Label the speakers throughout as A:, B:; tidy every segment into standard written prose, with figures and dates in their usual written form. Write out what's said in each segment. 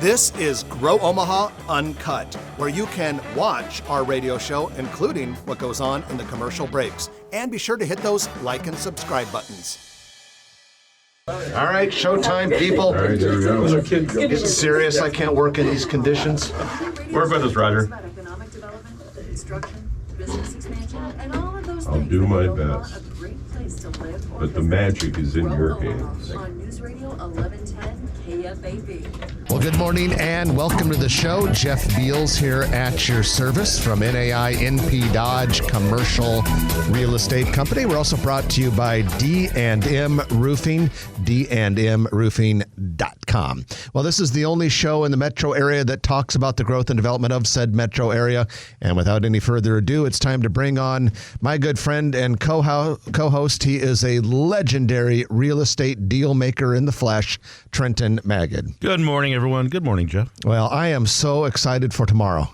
A: This is Grow Omaha Uncut, where you can watch our radio show, including what goes on in the commercial breaks. And be sure to hit those like and subscribe buttons.
B: All right, showtime, people.
C: All right, here we go.
B: Getting serious. I can't work in these conditions.
C: Work with us, Roger. I'll do my best. But the magic is in your hands.
D: On News Radio 1110 KFAB.
A: Well, good morning and welcome to the show. Jeff Beals here at your service from NAI NP Dodge Commercial Real Estate Company. We're also brought to you by D&M Roofing, dndmroofing.com. Well, this is the only show in the metro area that talks about the growth and development of said metro area. And without any further ado, it's time to bring on my good friend and co-host. He is a legendary real estate deal maker in the flesh, Trenton Magid.
E: Good morning, everyone. Good morning, Jeff.
A: Well, I am so excited for tomorrow.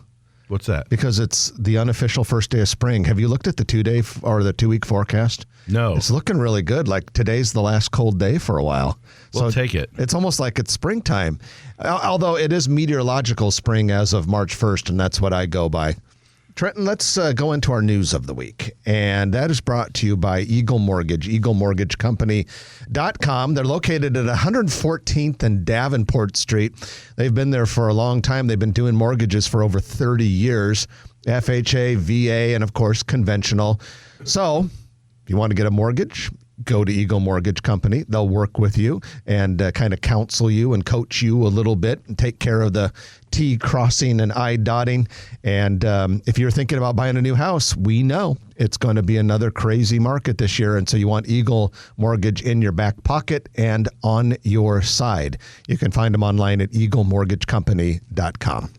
E: What's that?
A: Because it's the unofficial first day of spring. Have you looked at the 2-day or the 2-week forecast?
E: No.
A: It's looking really good. Like today's the last cold day for a while.
E: We'll take it.
A: It's almost like it's springtime. Although it is meteorological spring as of March 1st, and that's what I go by. Trenton, let's go into our news of the week. And that is brought to you by Eagle Mortgage, eaglemortgagecompany.com. They're located at 114th and Davenport Street. They've been there for a long time. They've been doing mortgages for over 30 years. FHA, VA, and of course, conventional. So if you want to get a mortgage, go to Eagle Mortgage Company. They'll work with you and kind of counsel you and coach you a little bit and take care of the T crossing and I dotting. And if you're thinking about buying a new house, we know it's going to be another crazy market this year. And so you want Eagle Mortgage in your back pocket and on your side. You can find them online at eaglemortgagecompany.com.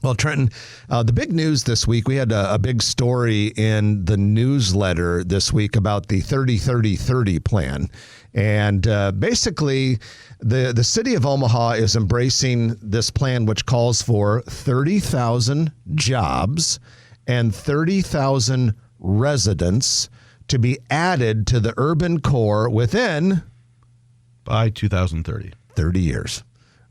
A: Well, Trenton, the big news this week, we had a big story in the newsletter this week about the 30-30-30 plan. And basically, the city of Omaha is embracing this plan, which calls for 30,000 jobs and 30,000 residents to be added to the urban core within...
E: By 2030.
A: 30 years.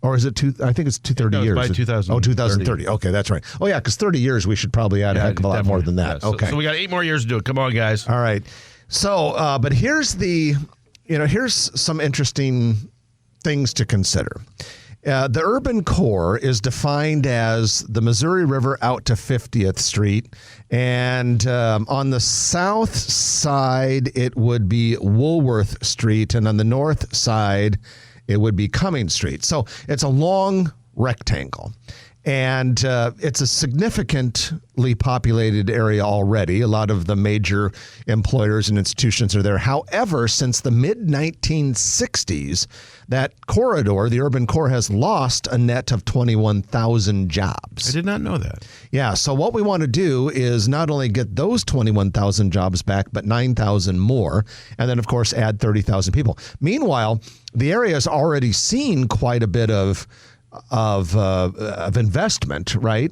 A: Or is it I think it's 30 years.
E: By 2030.
A: Oh, 2030. Okay, that's right. Oh, yeah, because 30 years, we should probably add a heck of a lot more than that.
E: Yeah,
A: okay.
E: So we got 8 more years to do it. Come on, guys.
A: All right. So, but here's some interesting things to consider. The urban core is defined as the Missouri River out to 50th Street. And on the south side, it would be Woolworth Street. And on the north side, it would be Cumming Street. So it's a long rectangle. And it's a significantly populated area already. A lot of the major employers and institutions are there. However, since the mid-1960s, that corridor, the urban core, has lost a net of 21,000 jobs.
E: I did not know that.
A: Yeah, so what we want to do is not only get those 21,000 jobs back, but 9,000 more, and then, of course, add 30,000 people. Meanwhile, the area has already seen quite a bit of investment, right,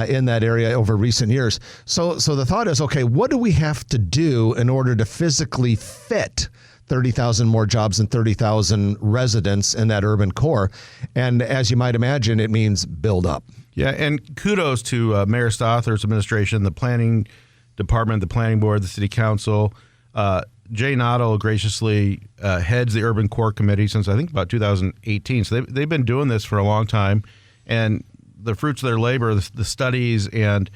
A: in that area over recent years. So the thought is, okay, what do we have to do in order to physically fit 30,000 more jobs and 30,000 residents in that urban core? And as you might imagine, it means build up.
E: Yeah, and kudos to Mayor Stother's administration, the planning department, the planning board, the city council. Jay Noddle graciously heads the Urban Core Committee since I think about 2018. So they've been doing this for a long time, and the fruits of their labor, the studies and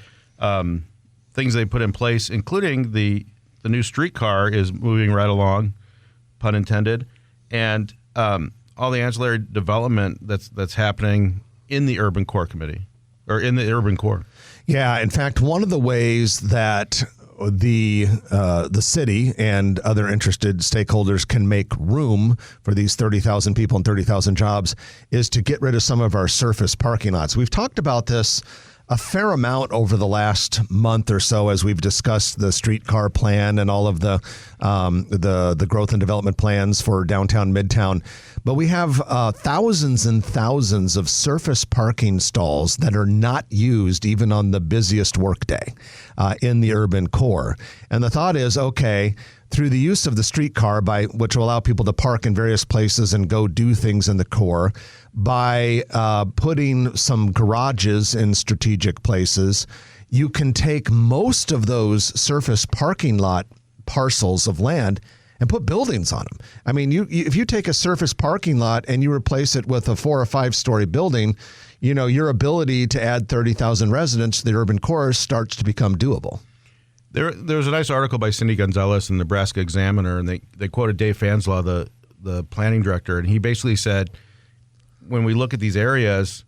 E: things they put in place, including the new streetcar, is moving right along, pun intended, and all the ancillary development that's happening in the Urban Core Committee or in the Urban Core.
A: Yeah, in fact, one of the ways that the city and other interested stakeholders can make room for these 30,000 people and 30,000 jobs is to get rid of some of our surface parking lots. We've talked about this a fair amount over the last month or so as we've discussed the streetcar plan and all of the growth and development plans for downtown, Midtown. But we have thousands and thousands of surface parking stalls that are not used even on the busiest workday in the urban core. And the thought is, okay, through the use of the streetcar, which will allow people to park in various places and go do things in the core, by putting some garages in strategic places, you can take most of those surface parking lot parcels of land and put buildings on them. I mean, if you take a surface parking lot and you replace it with a 4 or 5 story building, your ability to add 30,000 residents to the urban core starts to become doable.
E: There was a nice article by Cindy Gonzalez in the Nebraska Examiner, and they quoted Dave Fanslaw, the planning director, and he basically said, when we look at these areas,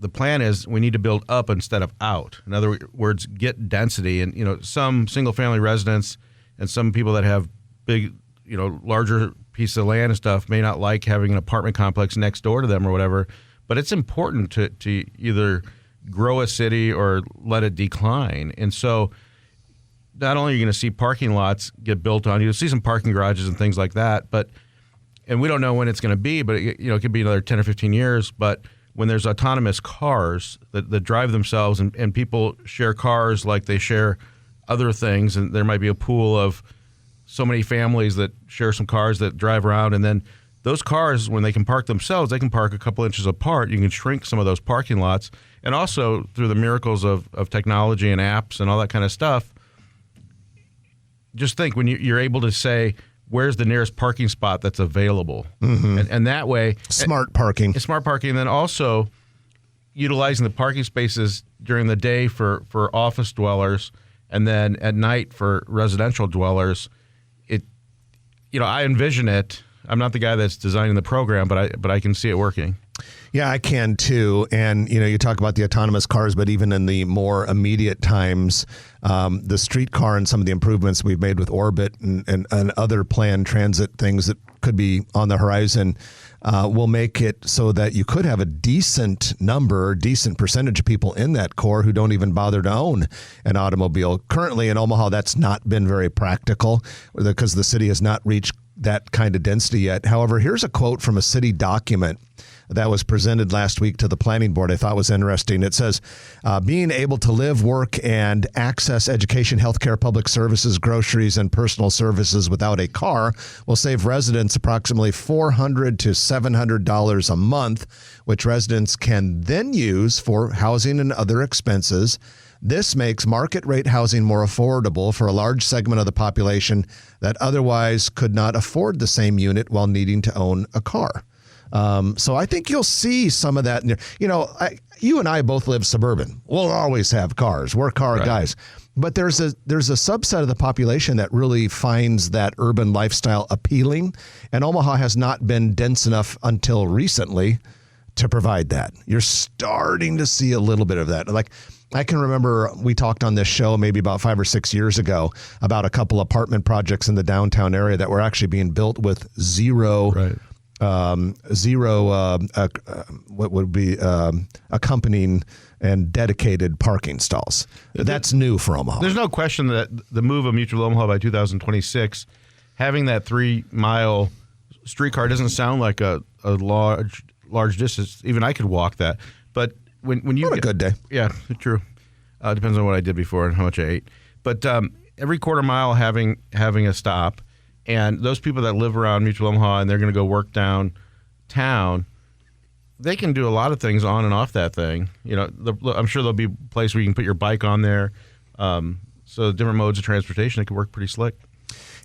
E: the plan is we need to build up instead of out. In other words, get density. And, some single-family residents and some people that have big, larger pieces of land and stuff may not like having an apartment complex next door to them or whatever, but it's important to either grow a city or let it decline. And so not only are you going to see parking lots get built on, you'll see some parking garages and things like that, and we don't know when it's going to be, but it could be another 10 or 15 years. But when there's autonomous cars that drive themselves and people share cars like they share other things, and there might be a pool of so many families that share some cars that drive around, and then those cars, when they can park themselves, they can park a couple inches apart. You can shrink some of those parking lots. And also through the miracles of technology and apps and all that kind of stuff, just think when you're able to say, where's the nearest parking spot that's available? Mm-hmm. And that way...
A: Smart parking.
E: Smart parking. And then also utilizing the parking spaces during the day for office dwellers and then at night for residential dwellers. I envision it. I'm not the guy that's designing the program, but I can see it working.
A: Yeah, I can too. And, you talk about the autonomous cars, but even in the more immediate times, the streetcar and some of the improvements we've made with Orbit and other planned transit things that could be on the horizon will make it so that you could have a decent percentage of people in that core who don't even bother to own an automobile. Currently in Omaha, that's not been very practical because the city has not reached that kind of density yet. However, here's a quote from a city document that was presented last week to the planning board I thought was interesting. It says, being able to live, work, and access education, healthcare, public services, groceries, and personal services without a car will save residents approximately $400 to $700 a month, which residents can then use for housing and other expenses. This makes market rate housing more affordable for a large segment of the population that otherwise could not afford the same unit while needing to own a car. So I think you'll see some of that. You and I both live suburban. We'll always have cars. We're car guys. But there's a subset of the population that really finds that urban lifestyle appealing. And Omaha has not been dense enough until recently to provide that. You're starting to see a little bit of that. Like, I can remember we talked on this show maybe about 5 or 6 years ago about a couple apartment projects in the downtown area that were actually being built with zero what would be accompanying and dedicated parking stalls. That's new for Omaha.
E: There's no question that the move of Mutual Omaha by 2026, having that 3-mile streetcar doesn't sound like a large distance. Even I could walk that. But when you
A: a good day.
E: Yeah, true. Depends on what I did before and how much I ate. But every quarter mile having a stop. And those people that live around Mutual Omaha and they're going to go work downtown, they can do a lot of things on and off that thing. I'm sure there'll be a place where you can put your bike on there. So different modes of transportation, it can work pretty slick.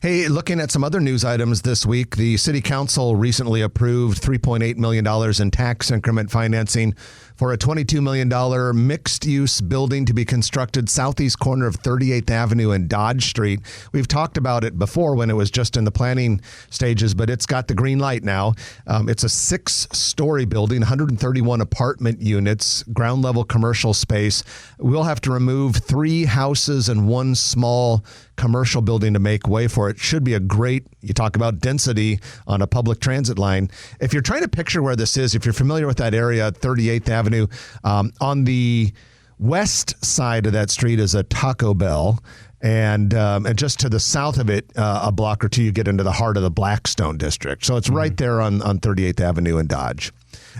A: Hey, looking at some other news items this week, the City Council recently approved $3.8 million in tax increment financing for a $22 million mixed-use building to be constructed southeast corner of 38th Avenue and Dodge Street. We've talked about it before when it was just in the planning stages, but it's got the green light now. It's a 6-story building, 131 apartment units, ground-level commercial space. We'll have to remove 3 houses and 1 small commercial building to make way for it. Should be a great, you talk about density on a public transit line. If you're trying to picture where this is, if you're familiar with that area, 38th Avenue, on the west side of that street is a Taco Bell. And just to the south of it, a block or two, you get into the heart of the Blackstone district. So it's right there on 38th Avenue and Dodge.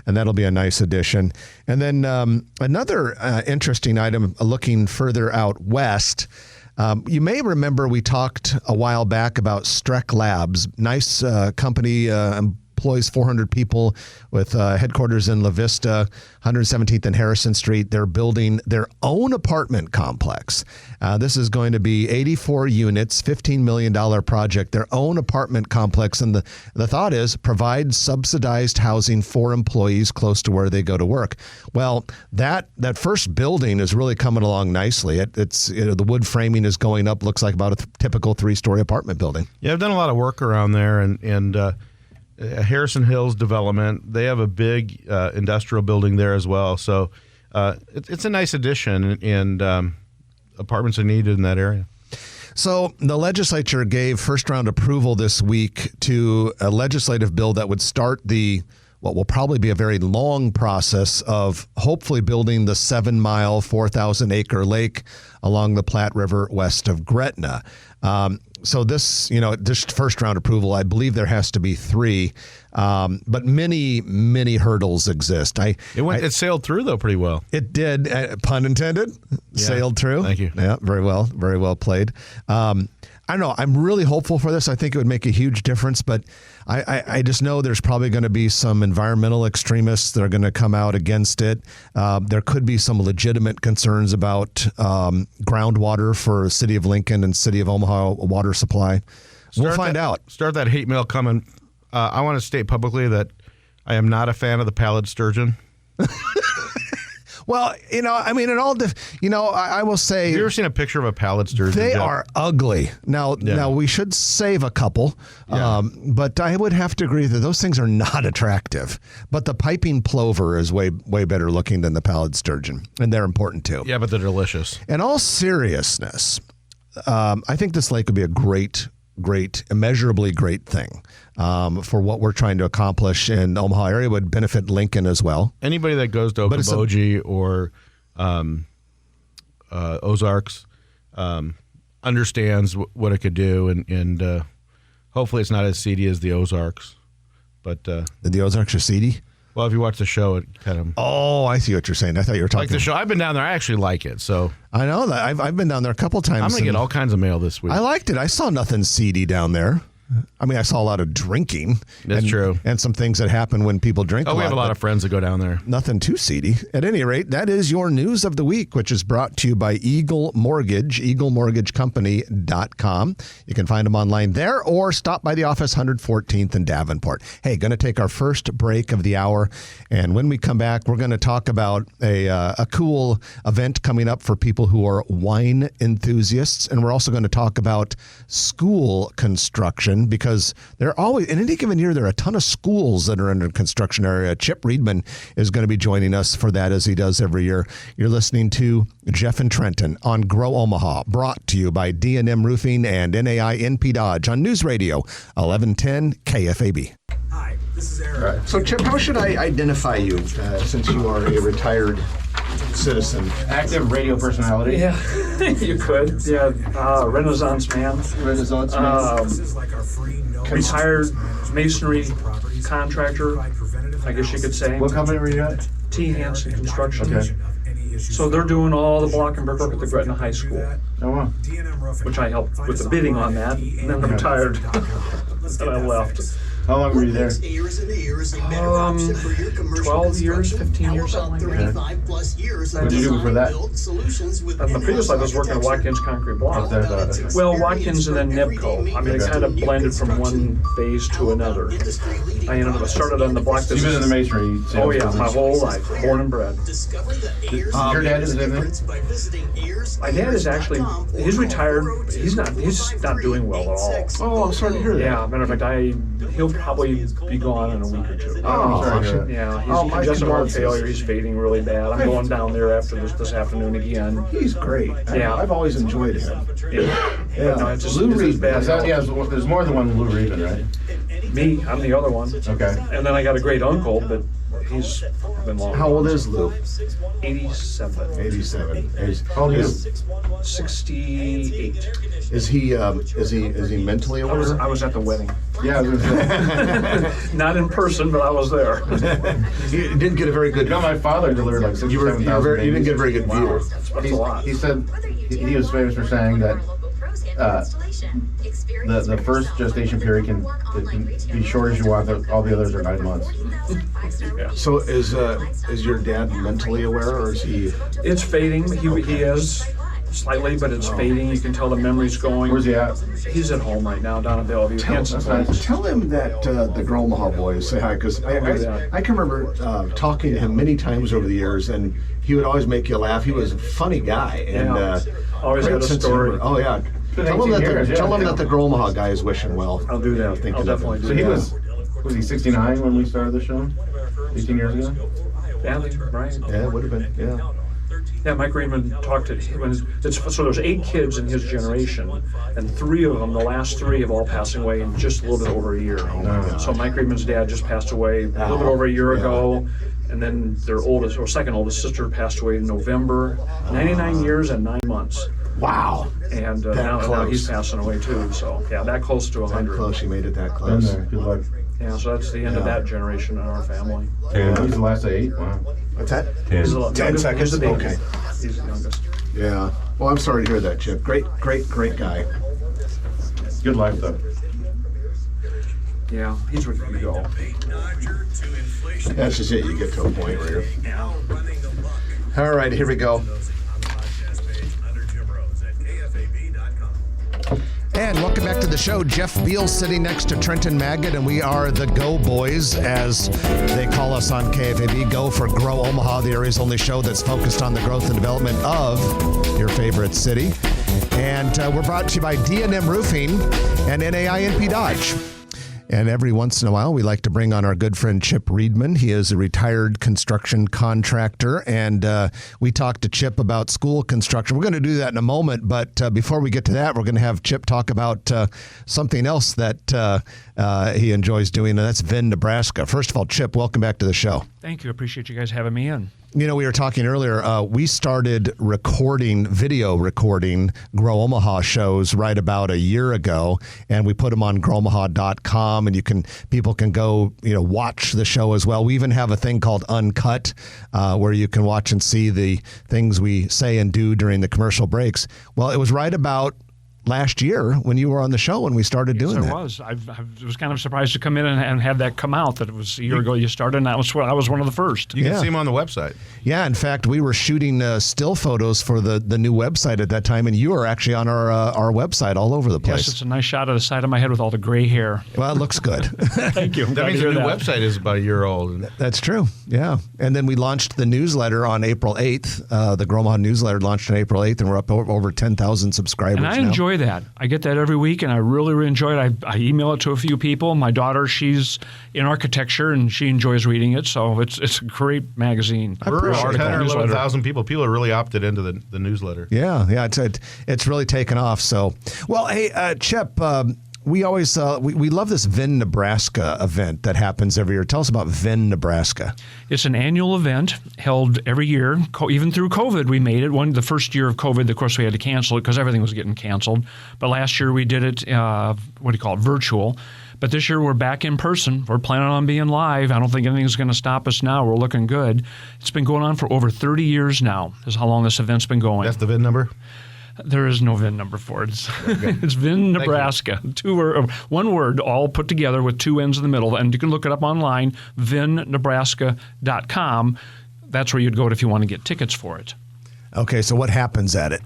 A: And that'll be a nice addition. And then another interesting item looking further out west, You may remember we talked a while back about Streck Labs, nice company, employs 400 people with headquarters in La Vista, 117th and Harrison Street. They're building their own apartment complex. This is going to be 84 units, $15 million project, their own apartment complex. And the thought is provide subsidized housing for employees close to where they go to work. Well, that first building is really coming along nicely. It's the wood framing is going up, looks like about a typical 3-story apartment building.
E: Yeah, I've done a lot of work around there, and Harrison Hills development, they have a big industrial building there as well. So it's a nice addition, and apartments are needed in that area.
A: So the legislature gave first-round approval this week to a legislative bill that would start what will probably be a very long process of hopefully building the 7-mile, 4,000-acre lake along the Platte River west of Gretna. So this first round approval, I believe there has to be 3, but many hurdles exist.
E: It sailed through though pretty well.
A: It did, pun intended. Yeah. Sailed through.
E: Thank you.
A: Yeah, very well played. I don't know. I'm really hopeful for this. I think it would make a huge difference, but I just know there's probably going to be some environmental extremists that are going to come out against it. There could be some legitimate concerns about groundwater for City of Lincoln and City of Omaha water supply. We'll find out.
E: Start that hate mail coming. I want to state publicly that I am not a fan of the pallid sturgeon.
A: Well, I will say.
E: Have you ever seen a picture of a pallid sturgeon?
A: They are ugly. Now we should save a couple, but I would have to agree that those things are not attractive. But the piping plover is way better looking than the pallid sturgeon, and they're important too.
E: Yeah, but they're delicious.
A: In all seriousness, I think this lake would be a great, immeasurably great thing for what we're trying to accomplish in the Omaha area. Would benefit Lincoln as well.
E: Anybody that goes to Okoboji or Ozarks understands what it could do, and hopefully it's not as seedy as the Ozarks. But
A: the Ozarks are seedy?
E: Well, if you watch the show, it kind of...
A: Oh, I see what you're saying. I thought you were talking...
E: Like the show. I've been down there. I actually like it, so...
A: I know that. I've been down there a couple times.
E: I'm going to get all kinds of mail this week.
A: I liked it. I saw nothing seedy down there. I mean, I saw a lot of drinking.
E: That's true.
A: And some things that happen when people drink a lot.
E: We have a lot of friends that go down there.
A: Nothing too seedy. At any rate, that is your news of the week, which is brought to you by Eagle Mortgage, eaglemortgagecompany.com. You can find them online there or stop by the office 114th in Davenport. Hey, going to take our first break of the hour. And when we come back, we're going to talk about a cool event coming up for people who are wine enthusiasts. And we're also going to talk about school construction, because there are always, in any given year, there are a ton of schools that are in the construction area. Chip Riedman is going to be joining us for that, as he does every year. You're listening to Jeff and Trenton on Grow Omaha, brought to you by D&M Roofing and NAI NP Dodge on News Radio 1110 KFAB.
F: Hi, this is Eric.
B: So, Chip, how should I identify you since you are a retired citizen?
G: Active radio personality.
F: Yeah, you could. Yeah, Renaissance man.
B: Renaissance man.
F: Retired masonry contractor, I guess you could say.
G: What company were you at?
F: T. Hansen Construction.
G: Okay.
F: So they're doing all the block and brickwork at the Gretna High School,
G: Oh, wow.
F: which I helped with the bidding on that, and then I'm retired. And I left.
G: How long were you there?
F: 12 years, 15 years, something like that.
G: What did you do before that?
F: The previous life I was working at Watkins Concrete Block. Well, Watkins and then Nebco. I mean, it kind of blended from one phase to another. I started on the block.
G: You've been in the masonry sales
F: Oh yeah, my
G: business.
F: whole life, born and bred.
G: Your dad is living?
F: My dad is actually, he's retired. He's not doing well at all.
G: Oh, I'm sorry to hear that.
F: Yeah, matter of fact, he'll probably be gone in a week or two.
G: Oh, sorry to hear that.
F: Yeah, he's
G: Oh, my
F: congestive heart
G: condolences.
F: failure. He's fading really bad. I'm going down there after this afternoon again.
B: He's great.
F: Yeah.
B: I've always enjoyed him.
F: Yeah. No, it's just
G: Lou
F: it's
G: Reed.
F: bad.
G: There's more than one Lou Reedman, right?
F: Me, I'm the other one.
G: Okay.
F: And then I got a great uncle, but He's been long.
B: How old is Lou?
F: 87.
B: 87.
G: How old
B: Is,
G: is
F: 68.
B: is he mentally
F: I was
B: aware?
F: at the wedding.
G: Yeah, I was gonna say.
F: Not in person, but I was there.
B: You didn't get a very good.
G: You know, my father delivered like 67,000
B: You didn't get a very good view.
F: That's a lot.
G: He said he was famous for saying that the first gestation period can be short as you want. All the others are 9 months.
B: So is your dad mentally aware, or is he?
F: It's fading. He is slightly, but it's fading. You can tell the memory's going.
G: Where's he at?
F: He's at home right now down at Bellevue. Hanson
G: that's nice.
F: Place.
B: Tell him that the Girl Omaha boys say hi, because I can remember talking to him many times over the years, and he would always make you laugh. He was a funny guy, and
F: Yeah. Always
B: great
F: had a
B: sense of
F: story.
B: humor. Oh yeah.
G: been
B: Tell him
G: 18
B: that
G: years, yeah.
B: tell him that the Girl Omaha guy is wishing well.
F: I'll do that.
B: Thinking
F: I'll
B: of
F: definitely
B: him.
F: do
G: So he
F: that.
G: was he 69 when we started the show? 18 years ago?
F: Yeah, right.
B: Yeah, it would have been. Yeah.
F: Yeah, Mike Riedman talked to him. So there's 8 kids in his generation, and 3 of them, the last 3, have all passed away in just a little bit over a year. So Mike Riedman's dad just passed away a little bit over a year ago, and then their oldest or second oldest sister passed away in November. 99 years and 9 months,
B: Wow.
F: and
B: That
F: now
B: close.
F: he's passing away too. So yeah, that close to
B: That
F: 100.
B: close. You made it that
G: Been
B: close.
G: there. Good luck.
F: Yeah, so that's the end of that generation in our family.
G: He's the last of 8. Wow.
B: What's that?
F: He's the
B: 10
F: youngest-
B: seconds?
F: He's the baby.
B: Okay.
F: He's the youngest.
B: Yeah. Well, I'm sorry to hear that, Chip. Great guy.
G: Good life though.
F: Yeah, he's ready to go.
B: That's just it. You get to a point where you're. All right, here we go. And welcome back to the show. Jeff Beal sitting next to Trenton Maggot, and we are the Go Boys, as they call us on KFAB. Go for Grow Omaha, the area's only show that's focused on the growth and development of your favorite city. And we're brought to you by D&M Roofing and NAINP Dodge. And every once in a while, we like to bring on our good friend Chip Riedman. He is a retired construction contractor, and we talked to Chip about school construction. We're going to do that in a moment, but before we get to that, we're going to have Chip talk about something else that he enjoys doing, and that's VinNebraska. First of all, Chip, welcome back to the show.
H: Thank you. Appreciate you guys having me in.
A: You know, we were talking earlier, we started video recording Grow Omaha shows right about a year ago, and we put them on growomaha.com, and people can go, watch the show as well. We even have a thing called Uncut, where you can watch and see the things we say and do during the commercial breaks. Well, it was right about last year when you were on the show when we started doing that.
H: I was kind of surprised to come in and have that come out that it was a year ago you started, and I was one of the first.
E: You can
A: Yeah.
E: see them on the website.
A: Yeah, in fact, we were shooting still photos for the new website at that time, and you were actually on our website all over the place.
H: Yes, it's a nice shot of the side of my head with all the gray hair.
A: Well, it looks good.
H: Thank you.
E: That means the new website is about a year old.
A: That's true. Yeah. And then we launched the newsletter on April 8th. The Grow Omaha newsletter launched on April 8th, and we're up over 10,000 subscribers
H: And I
A: now.
H: enjoy that. I get that every week, and I really, really enjoy it. I email it to a few people. My daughter, she's in architecture, and she enjoys reading it, so it's a great magazine.
E: We're
A: appreciate
E: 10 or
H: newsletter.
E: 11,000 people. People are really opted into the newsletter.
A: Yeah. It's really taken off. So, well, hey, Chip, we always we love this VinNebraska event that happens every year. Tell us about VinNebraska.
H: It's an annual event held every year. Even through COVID, we made it. The first year of COVID, of course, we had to cancel it because everything was getting canceled. But last year we did it, virtual. But this year we're back in person. We're planning on being live. I don't think anything's going to stop us now. We're looking good. It's been going on for over 30 years now. Is how long this event's been going.
E: That's the VIN number?
H: There is no VIN number for it. It's VinNebraska. One word, all put together with 2 N's in the middle. And you can look it up online, VinNebraska.com. That's where you'd go if you want to get tickets for it.
A: Okay, so what happens at it?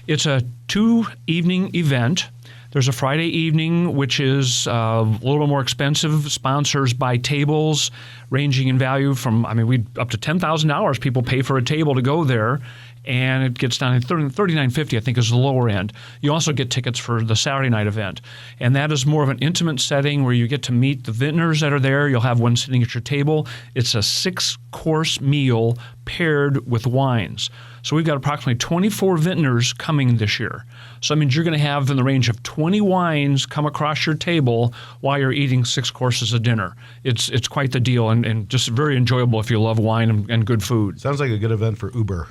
H: It's a 2-evening event. There's a Friday evening, which is a little bit more expensive. Sponsors buy tables ranging in value from, up to $10,000 people pay for a table to go there. and it gets down to $39.50, I think, is the lower end. You also get tickets for the Saturday night event, and that is more of an intimate setting where you get to meet the vintners that are there. You'll have one sitting at your table. It's a 6-course meal paired with wines. So we've got approximately 24 vintners coming this year. So that means you're going to have in the range of 20 wines come across your table while you're eating 6 courses of dinner. It's quite the deal, and just very enjoyable if you love wine and good food.
E: Sounds like a good event for Uber.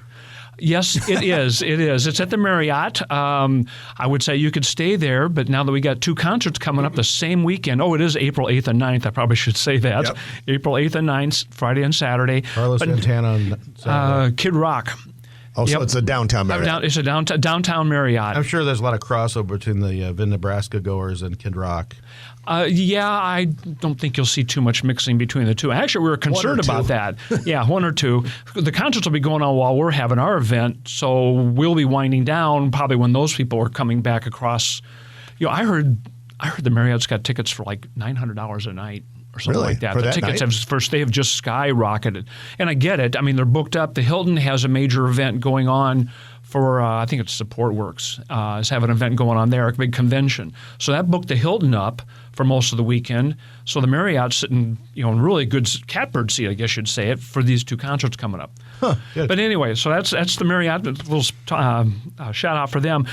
H: Yes, it is. It is. It's at the Marriott. I would say you could stay there, but now that we got 2 concerts coming up the same weekend. Oh, it is April 8th and 9th. I probably should say that.
A: Yep.
H: April 8th and 9th, Friday and Saturday.
E: Carlos Santana on Saturday.
H: Kid Rock.
A: Oh, so it's a downtown Marriott.
H: It's a downtown Marriott.
E: I'm sure there's a lot of crossover between the VinNebraska goers and Kid Rock.
H: Yeah, I don't think you'll see too much mixing between the two. Actually, we were concerned about that. Yeah, 1 or 2. The concerts will be going on while we're having our event, so we'll be winding down probably when those people are coming back across. I heard the Marriott's got tickets for like $900 a night or something
A: Really?
H: like that.
A: For
H: The
A: that
H: tickets they have just skyrocketed, and I get it. I mean, they're booked up. The Hilton has a major event going on for I think it's Support Works is having an event going on there, a big convention. So that booked the Hilton up for most of the weekend. So the Marriott's sitting, in really good catbird seat, I guess you'd say it, for these 2 concerts coming up. But anyway, so that's the Marriott. A little shout out for them.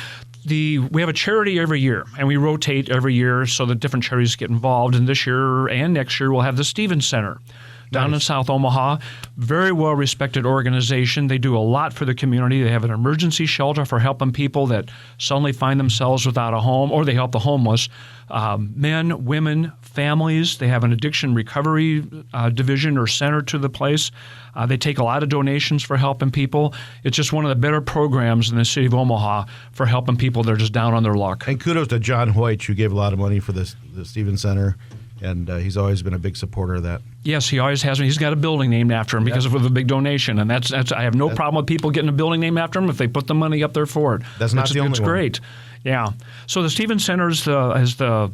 H: We have a charity every year, and we rotate every year so that different charities get involved. And this year and next year, we'll have the Stevens Center down in South Omaha. Very well-respected organization. They do a lot for the community. They have an emergency shelter for helping people that suddenly find themselves without a home, or they help the homeless. Men, women, families. They have an addiction recovery division or center to the place. They take a lot of donations for helping people. It's just one of the better programs in the city of Omaha for helping people that are just down on their luck.
E: And kudos to John Hoyt, who gave a lot of money for the Stevens Center, and he's always been a big supporter of that.
H: Yes, he always has. He's got a building named after him because of the big donation, and that's. I have no problem with people getting a building named after him if they put the money up there for it.
E: That's not the only one.
H: It's great. Yeah. So the Stevens Center is the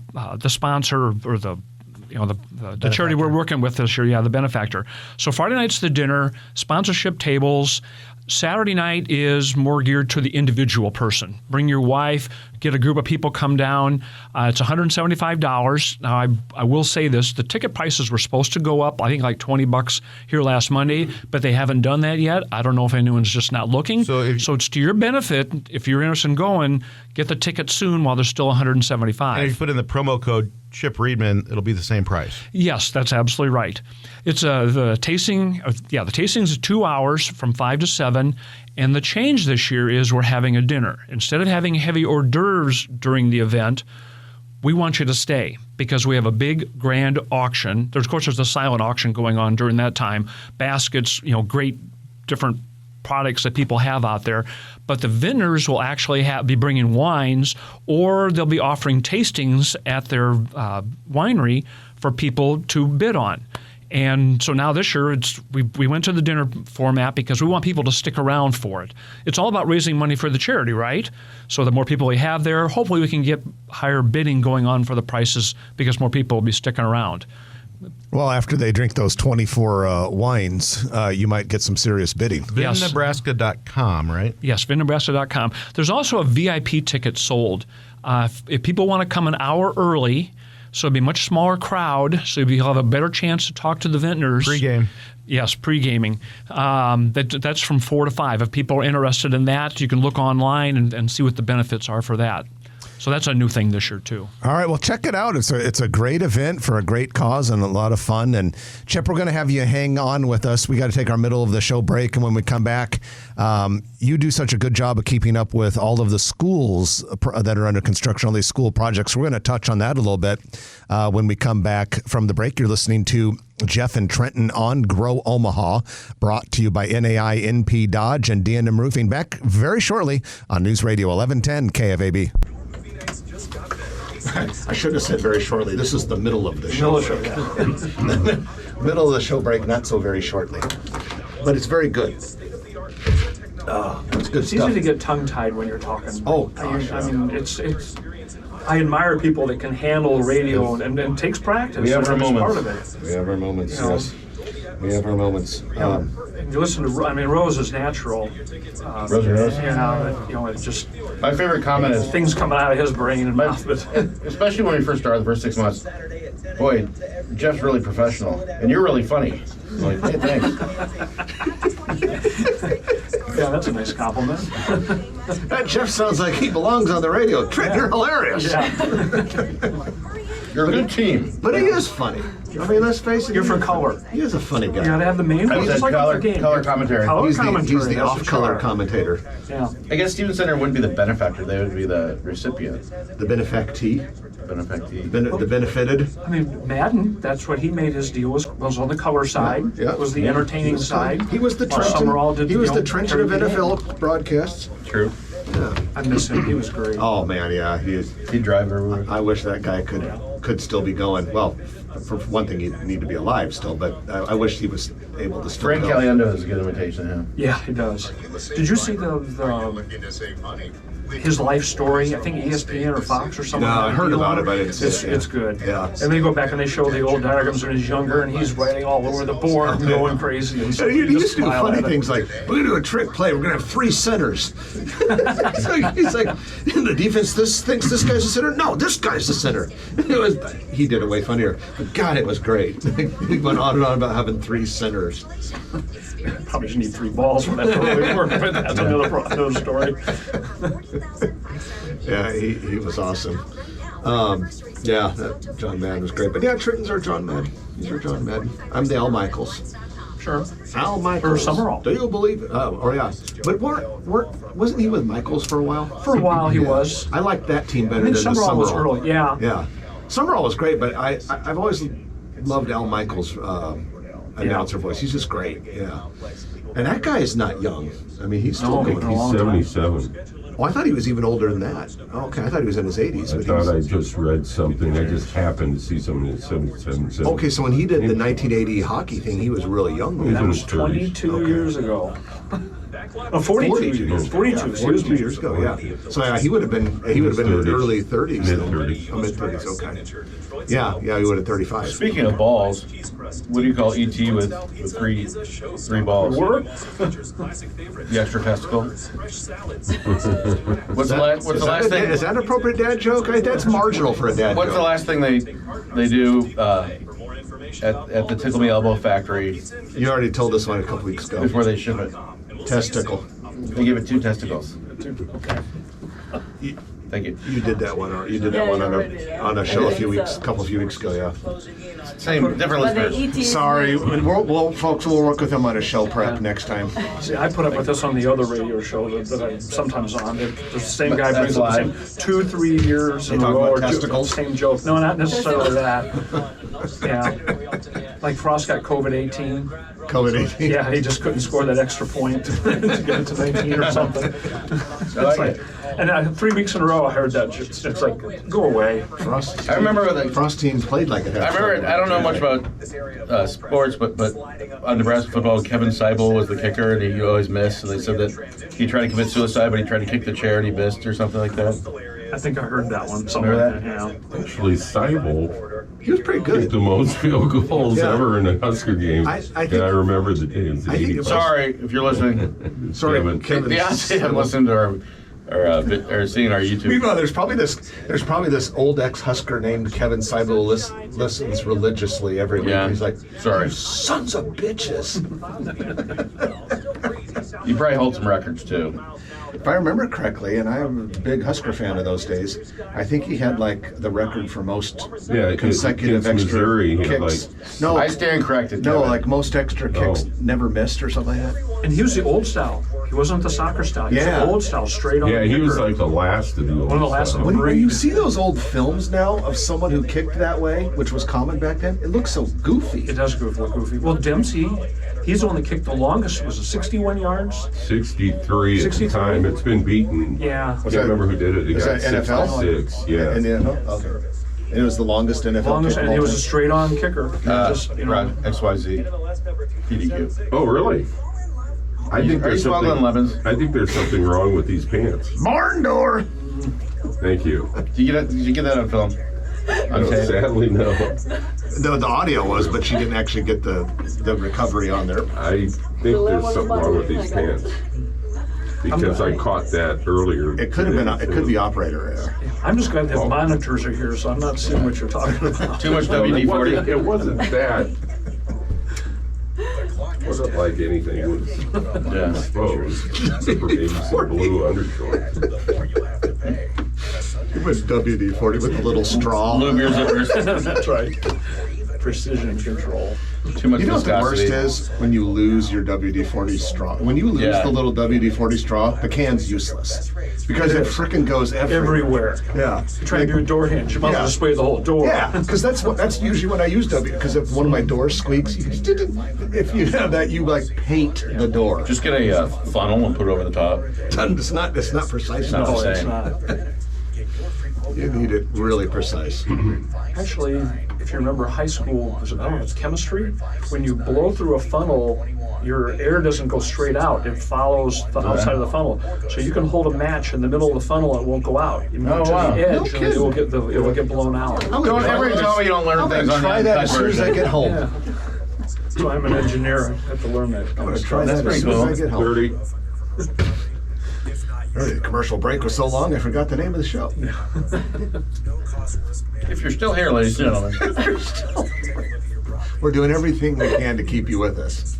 H: sponsor or the charity we're working with this year. Yeah, the benefactor. So Friday night's the dinner, sponsorship tables. Saturday night is more geared to the individual person. Bring your wife, get a group of people come down. It's $175. Now, I will say this. The ticket prices were supposed to go up, I think like $20 here last Monday, but they haven't done that yet. I don't know if anyone's just not looking. So it's to your benefit. If you're interested in going, get the ticket soon while they're still $175.
E: And if you put in the promo code Chip Riedman, it'll be the same price.
H: Yes, that's absolutely right. It's the tasting. The tasting is 2 hours from 5 to 7, and the change this year is we're having a dinner instead of having heavy hors d'oeuvres during the event. We want you to stay because we have a big grand auction. Of course, there's a silent auction going on during that time. Baskets, great different products that people have out there. But the vintners will actually be bringing wines, or they'll be offering tastings at their winery for people to bid on. And so now this year, we went to the dinner format because we want people to stick around for it. It's all about raising money for the charity, right? So the more people we have there, hopefully we can get higher bidding going on for the prices because more people will be sticking around.
A: Well, after they drink those 24 wines, you might get some serious bidding.
H: Yes.
E: VinNebraska.com, right?
H: Yes, VinNebraska.com. There's also a VIP ticket sold. If people want to come an hour early, so it'll be a much smaller crowd, so you'll have a better chance to talk to the vintners.
E: Pre-game.
H: Yes, pre-gaming. That's from 4 to 5. If people are interested in that, you can look online and see what the benefits are for that. So that's a new thing this year, too.
A: All right, well, check it out. It's a great event for a great cause and a lot of fun. And, Chip, we're going to have you hang on with us. We got to take our middle of the show break. And when we come back, you do such a good job of keeping up with all of the schools that are under construction, all these school projects. We're going to touch on that a little bit when we come back from the break. You're listening to Jeff and Trenton on Grow Omaha, brought to you by NAI, NP Dodge, and D&M Roofing. Back very shortly on News Radio 1110 KFAB. I should have said very shortly. This is the middle of the show. Middle of the show break, not so very shortly. But it's very good. It's good
F: It's
A: stuff.
F: easy to get tongue-tied when you're talking.
A: Oh, gosh.
F: I mean, it's. I admire people that can handle radio and it takes practice.
A: We have our
F: and it's
A: moments.
F: part of it.
A: We have our moments, yes. We have our moments.
F: You listen to, Rose is natural.
G: Rose.
F: It's just
G: My favorite comment is,
F: things coming out of his brain and mouth. But
G: especially when we first started the first 6 months, boy, Jeff's really professional, and you're really funny. I'm like, hey, thanks.
F: yeah, that's a nice compliment.
A: That Jeff sounds like he belongs on the radio. Trent, you're hilarious.
F: Yeah.
G: You're a good team.
A: But he is funny. I mean, let's face it.
F: You're for color.
A: He is a funny guy.
F: You gotta have the main
G: I
F: one.
G: said
F: Just like
G: color-
F: the game.
G: color commentary.
F: Color
A: He's
F: commentary.
A: the
F: that's what
A: off-color
F: you are.
A: commentator.
F: Yeah.
G: I guess Steven Center wouldn't be the benefactor; they would be the recipient.
A: The benefactee.
G: Benefactee.
A: The benefited.
F: I mean, Madden, that's what he made his deal was on the color side.
A: Yeah.
F: Was the entertaining side.
A: He was the
F: While
A: Trenton.
F: Summerall did
A: He was the
F: the
A: Trenton of NFL broadcasts.
G: True.
F: I miss him. He was great.
A: Oh man, yeah, he is.
G: He'd drive everywhere.
A: I wish that guy could still be going. Well, for one thing, he'd need to be alive still, but I wish he was able to still
G: Frank
A: go.
G: Caliendo is a good imitation of him.
F: Yeah, he does. Did you see his life story? I think ESPN or Fox or something.
A: No, I heard about it, but I didn't see
F: It's,
A: it, yeah.
F: it's good.
A: Yeah.
F: And they go back and they show the old diagrams when he's younger, and he's writing all over the board and going crazy. And so
A: He
F: you
A: used
F: just
A: to do
F: smile
A: funny
F: at it.
A: things like, we're going to do a trick play. We're going to have 3 centers. he's like, the defense thinks this guy's the center. No, this guy's the center. He did it way funnier. But God, it was great. He went on and on about having 3 centers.
F: Probably should need 3 balls for that to really work, but that's another story.
A: Yeah, he was awesome. Yeah, that John Madden was great. But yeah, Trenton's our John Madden. He's our John Madden. I'm the Al Michaels.
F: Sure.
A: Al Michaels.
F: Or Summerall.
A: Do you believe it? Oh, yeah. But wasn't he with Michaels for a while?
F: For a while he was.
A: I liked that team better
F: I think
A: than the
F: Summerall was
A: Summerall.
F: early. Yeah.
A: Yeah. Summerall was great, but I've always loved Al Michaels' announcer voice. He's just great. Yeah. And that guy is not young. I mean, he's still
F: No,
A: going.
F: he's
C: He's 77.
A: Oh, I thought he was even older than that. Oh, okay, I thought he was in his 80s.
C: I
A: but he
C: thought
A: was-
C: I just read something. I just happened to see something at 77.
A: Okay, so when he did the 1980 hockey thing, he was really young.
C: He was
F: That
C: in
F: was
C: his 30s.
F: 22 years ago. No, 42 years. 42.
A: Yeah,
F: Excuse
A: 42
F: me.
A: years ago, yeah. So yeah, he would have been in his
C: 30s.
A: early 30s. then.
C: Mid-30s.
A: Oh, mid-30s, okay. Yeah, he would have 35.
G: Speaking of balls, what do you call ET with 3 balls?
F: Were?
G: The extra testicle. What's the last thing?
A: Is that an appropriate dad joke? That's marginal for a dad
G: What's the
A: joke.
G: last thing they do at the Tickle Me Elbow factory
A: You already told us one a couple weeks ago.
G: before they ship it?
A: Testicle.
G: They give it 2 testicles. Thank you.
A: You did that one. Or you did that one on a show a few weeks ago. Yeah.
G: Same, different listeners.
A: Sorry, and folks, we'll work with him on a show prep next time.
F: See, I put up with this on the other radio show that I'm sometimes on. The same guy
G: That's
F: brings up the
G: live.
F: same 2-3 years in a
A: talk
F: row.
A: about
F: Or
A: testicles?
F: same joke. No, not necessarily that. Yeah. Like Frost got COVID-18.
A: COVID-18.
F: Yeah, he just couldn't score that extra point to get it to 19 or something. It's
G: like it.
F: And 3 weeks in a row I heard that. It's like, go away.
A: Frost.
G: I remember the
A: Frost team played like it.
G: I remember. I don't know much about sports, but on Nebraska football, Kevin Seibel was the kicker, and he always missed. And they said that he tried to commit suicide, but he tried to kick the chair and he missed, or something like that.
F: I think I heard that one. Something
G: Remember
F: like that? Yeah.
C: Actually, Seibel
A: He was pretty
C: kicked
A: good.
C: the most field goals
A: Yeah.
C: ever in a Husker game.
A: I think-
C: and I remember the days.
A: I think it was-
G: Sorry if you're listening.
A: Sorry,
C: Kevin.
A: Kevin.
G: The odds they haven't listened to or seeing our YouTube.
A: Meanwhile, there's probably this old ex-Husker named Kevin Seibel listens religiously every week.
G: Yeah.
A: He's like,
G: Sorry.
A: "You sons of bitches."
G: You probably hold some records too.
A: If I remember correctly, and I'm a big Husker fan of those days, I think he had like the record for most
C: Yeah,
A: consecutive
C: against
A: extra
C: Missouri, he had,
A: kicks.
C: like-
A: No,
G: I stand corrected.
A: no,
G: Kevin.
A: like most extra kicks never missed or something like that.
F: And he was the old style. He wasn't the soccer style. He was
A: Yeah.
F: the old style, straight on.
C: Yeah,
F: the
C: he was
F: kicker.
C: like the last of the old
F: One of the last
C: stuff.
F: of them.
A: When you see those old films now of someone who kicked that way, which was common back then, it looks so goofy.
F: It does look goofy. Well, Dempsey, he's the one that kicked the longest. Was it 61 yards?
C: 63 at the
F: 63?
C: time. It's been beaten.
F: Yeah.
C: I can't remember who did it. It
A: Was
C: got
A: that NFL?
C: 66. Yeah.
A: In the NFL? Okay. And it was the longest NFL
F: Longest,
A: kick
F: and
A: of
F: he
A: all
F: was a
A: time.
F: straight on kicker. Just, you know,
G: Rod, XYZ, PDQ.
C: Oh, really? I think
G: Are you
C: there's
G: smuggling
C: something.
G: lemons?
C: I think there's something wrong with these pants.
A: Barn door.
C: Thank you.
G: Did you get that on film?
C: No, sadly, no.
B: The audio was, but she didn't actually get the recovery on there.
C: I think there's something wrong with these pants. Because I caught that earlier.
B: It could have been. It could be operator error.
F: I'm just glad that monitors are here, so I'm not seeing what you're talking about.
G: Too much
C: No,
G: WD-40.
C: it wasn't that. It wasn't like anything. It was exposed. Except for maybe some blue undershorts.
B: It was WD-40 with a little straw.
G: Lube yours at first.
F: That's right. Precision control.
G: Too much
B: You know what the worst
G: viscosity.
B: is? When you lose your WD-40 straw. When you lose
G: Yeah.
B: the little WD-40 straw, the can's useless. Because it frickin' goes everywhere.
F: Everywhere.
B: Yeah.
F: You try to do a door hinge, you might as well just spray the whole door.
B: Yeah, because that's usually when I use because if one of my doors squeaks, if you have that, you like paint the door.
G: Just get a funnel and put it over the top.
B: It's not precise
G: not
B: enough.
G: the
F: No, it's
G: same.
F: not.
B: You need it really precise.
F: Actually, if you remember high school, I don't know if it's chemistry, when you blow through a funnel, your air doesn't go straight out. It follows the outside of the funnel. So you can hold a match in the middle of the funnel, it won't go out. You move to
G: wow.
F: the edge,
B: No
F: and
B: kidding.
F: it will get blown out.
G: Don't ever tell me you don't learn
B: I'm
G: things
B: gonna
G: on the
B: try that
G: Uncut
B: as soon as I
G: version.
B: get home.
F: Yeah. So I'm an engineer, I have to learn that.
B: I'm gonna try that as
G: pretty
B: soon as I
G: cool.
B: get home.
C: 30.
B: The commercial break was so long, I forgot the name of the show.
G: If you're still here, ladies and gentlemen.
B: We're doing everything we can to keep you with us.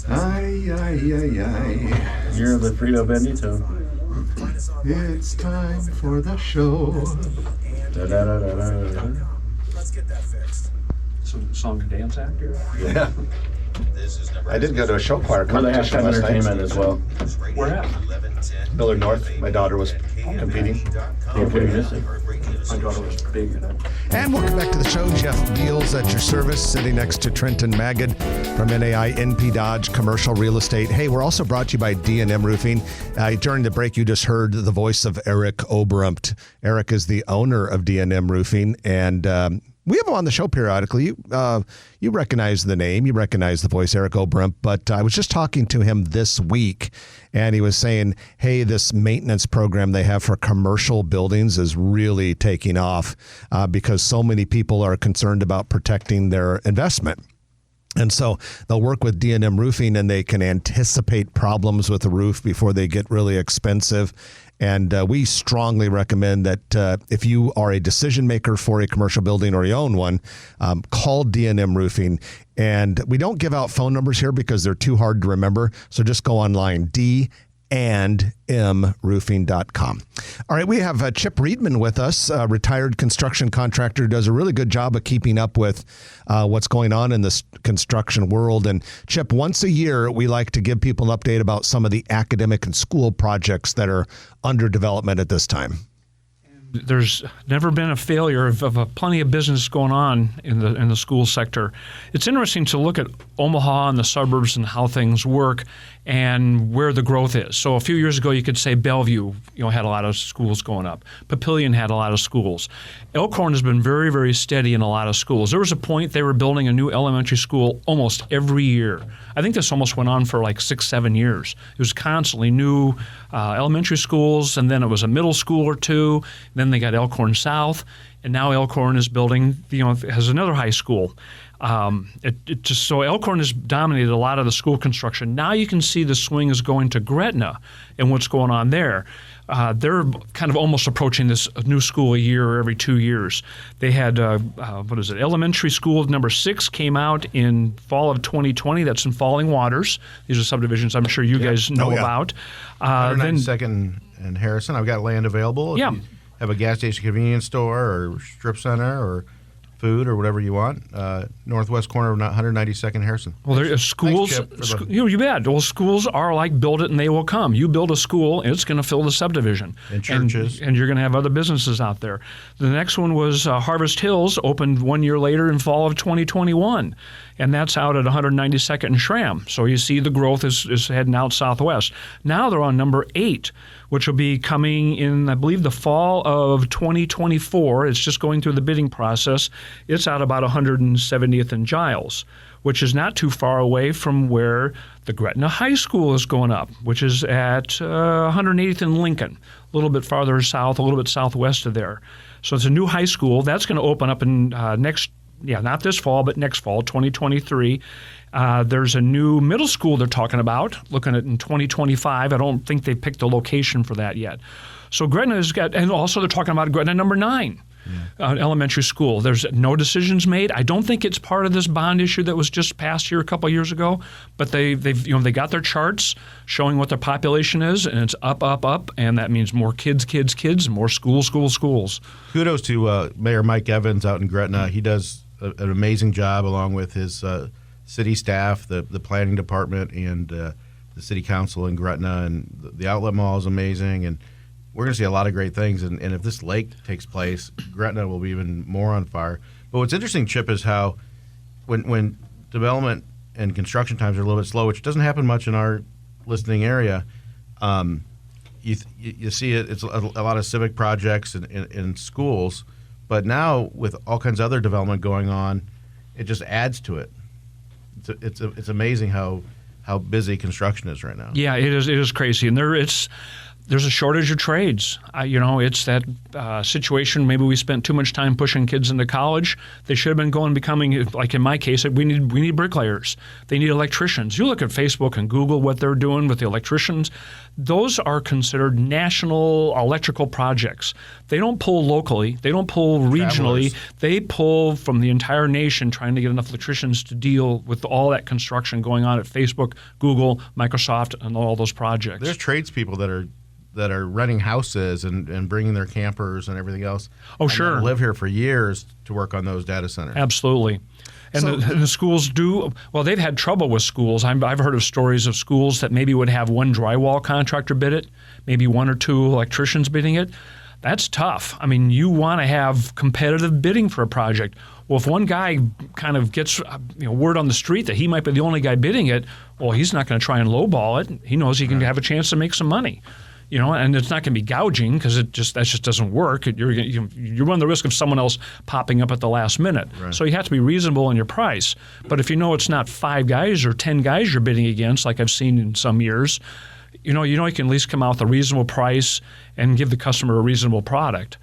B: Ay, ay, ay, ay.
G: You're the Frito Bendito.
B: It's time for the show.
G: Da-da-da-da-da.
F: Song and dance actor?
B: Yeah. I did go to a show choir
G: We're the
B: competition
G: halftime
B: last
G: entertainment
B: night.
G: as well.
F: Where at?
B: Millard North. My daughter was competing.
G: Can't put it missing.
F: My daughter was big in it.
A: And welcome back to the show. Jeff Beals at your service, sitting next to Trenton Magid from NAI NP Dodge Commercial Real Estate. Hey, we're also brought to you by D&M Roofing. During the break, you just heard the voice of Eric Oberumt. Eric is the owner of D&M Roofing, and we have him on the show periodically. You recognize the name, you recognize the voice, Eric Oberumt, but I was just talking to him this week, and he was saying, hey, this maintenance program they have for commercial buildings is really taking off because so many people are concerned about protecting their investment. And so they'll work with D&M Roofing, and they can anticipate problems with the roof before they get really expensive. And we strongly recommend that if you are a decision maker for a commercial building or you own one, call D&M Roofing. And we don't give out phone numbers here because they're too hard to remember. So just go online, D&Mroofing.com. All right, we have Chip Riedman with us, a retired construction contractor, does a really good job of keeping up with what's going on in this construction world. And Chip, once a year, we like to give people an update about some of the academic and school projects that are under development at this time.
H: There's never been a failure of plenty of business going on in the school sector. It's interesting to look at Omaha and the suburbs and how things work and where the growth is. So a few years ago, you could say Bellevue, had a lot of schools going up. Papillion had a lot of schools. Elkhorn has been very, very steady in a lot of schools. There was a point they were building a new elementary school almost every year. I think this almost went on for like 6-7 years. It was constantly new elementary schools, and then it was a middle school or two. Then they got Elkhorn South, and now Elkhorn is building, has another high school. So Elkhorn has dominated a lot of the school construction. Now you can see the swing is going to Gretna and what's going on there. They're kind of almost approaching this new school a year or every 2 years. They had, elementary school number 6 came out in fall of 2020. That's in Falling Waters. These are subdivisions I'm sure you guys know about.
E: 192nd and Harrison. I've got land available. If
H: Yeah.
E: you have a gas station, convenience store, or strip center, or food, or whatever you want. Northwest corner of 192nd Harrison.
H: Well, there are schools.
E: Thanks, Chip, for the-
H: You bet. Well, schools are like build it and they will come. You build a school, and it's going to fill the subdivision.
E: And churches.
H: And you're going to have other businesses out there. The next one was Harvest Hills, opened 1 year later in fall of 2021. And that's out at 192nd and Schramm. So you see the growth is heading out southwest. Now they're on number 8, which will be coming in, I believe, the fall of 2024. It's just going through the bidding process. It's out about 170th and Giles, which is not too far away from where the Gretna High School is going up, which is at 180th and Lincoln, a little bit farther south, a little bit southwest of there. So it's a new high school. That's going to open up in not this fall, but next fall, 2023. There's a new middle school they're talking about, looking at in 2025. I don't think they picked a location for that yet. So Gretna's got, and also they're talking about Gretna number 9. Elementary school. There's no decisions made. I don't think it's part of this bond issue that was just passed here a couple of years ago, but they got their charts showing what their population is, and it's up, and that means more kids, and more schools.
E: Kudos to Mayor Mike Evans out in Gretna. He does an amazing job along with his city staff, the planning department, and the city council in Gretna, and the outlet mall is amazing, and we're going to see a lot of great things, and if this lake takes place, Gretna will be even more on fire. But what's interesting, Chip, is how when development and construction times are a little bit slow, which doesn't happen much in our listening area, you see it's a lot of civic projects in schools, but now with all kinds of other development going on, it just adds to it. It's amazing how busy construction is right now.
H: Yeah, it is crazy, and there's a shortage of trades. It's that situation. Maybe we spent too much time pushing kids into college. They should have been going becoming, like in my case, we need bricklayers. They need electricians. You look at Facebook and Google what they're doing with the electricians. Those are considered national electrical projects. They don't pull locally. They don't pull regionally.
E: Travelers.
H: They pull from the entire nation, trying to get enough electricians to deal with all that construction going on at Facebook, Google, Microsoft, and all those projects.
E: There's tradespeople that are renting houses and bringing their campers and everything else.
H: Oh,
E: and
H: sure.
E: live here for years to work on those data centers.
H: Absolutely. And the schools they've had trouble with schools. I've heard of stories of schools that maybe would have one drywall contractor bid it, maybe one or two electricians bidding it. That's tough. I mean, you want to have competitive bidding for a project. Well, if one guy kind of gets word on the street that he might be the only guy bidding it, well, he's not going to try and lowball it. He knows he can have a chance to make some money. And it's not going to be gouging because that just doesn't work. You run the risk of someone else popping up at the last minute.
E: Right.
H: So you have to be reasonable in your price. But if you know it's not 5 guys or 10 guys you're bidding against, like I've seen in some years, you can at least come out with a reasonable price and give the customer a reasonable product.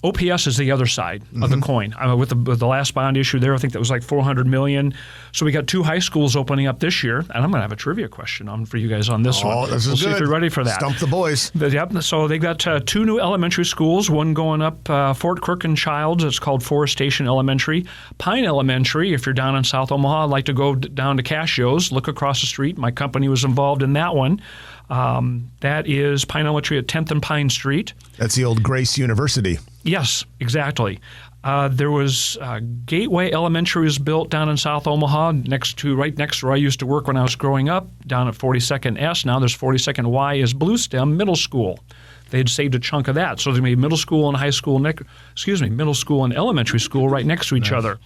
H: OPS is the other side of the coin. With the last bond issue there, I think that was like $400 million. So we got 2 high schools opening up this year, and I'm going to have a trivia question for you guys on this one.
B: Oh, this is
H: we'll
B: good.
H: See if you're ready for that.
B: Stump the boys.
H: Yep. So they got 2 new elementary schools. One going up Fort Crook and Childs. It's called Forest Station Elementary. Pine Elementary. If you're down in South Omaha, I'd like to go down to Casio's. Look across the street. My company was involved in that one. That is Pine Elementary at 10th and Pine Street.
B: That's the old Grace University.
H: Yes, exactly. There was Gateway Elementary was built down in South Omaha, right next to where I used to work when I was growing up, down at 42nd S. Now there's 42nd Y is Blue Stem Middle School. They had saved a chunk of that, so they made middle school and middle school and elementary school right next to each other.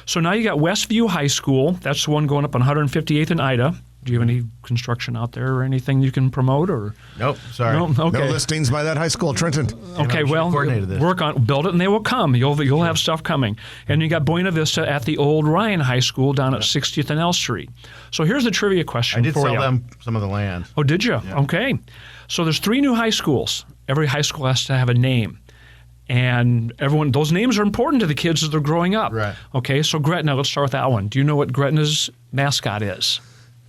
H: So now you got Westview High School. That's the one going up on 158th and Ida. Do you have any construction out there or anything you can promote? Or
E: Nope, sorry.
H: No? Okay.
B: No listings by that high school, Trenton.
H: Okay, well,
E: coordinated this.
H: build it, and they will come. You'll have stuff coming. And you got Buena Vista at the old Ryan High School down at 60th and L Street. So here's the trivia question
E: I did
H: for
E: sell
H: you.
E: them some of the land.
H: Oh, did you?
E: Yeah.
H: Okay. So there's 3 new high schools. Every high school has to have a name. And those names are important to the kids as they're growing up.
E: Right.
H: Okay, so Gretna, let's start with that one. Do you know what Gretna's mascot is?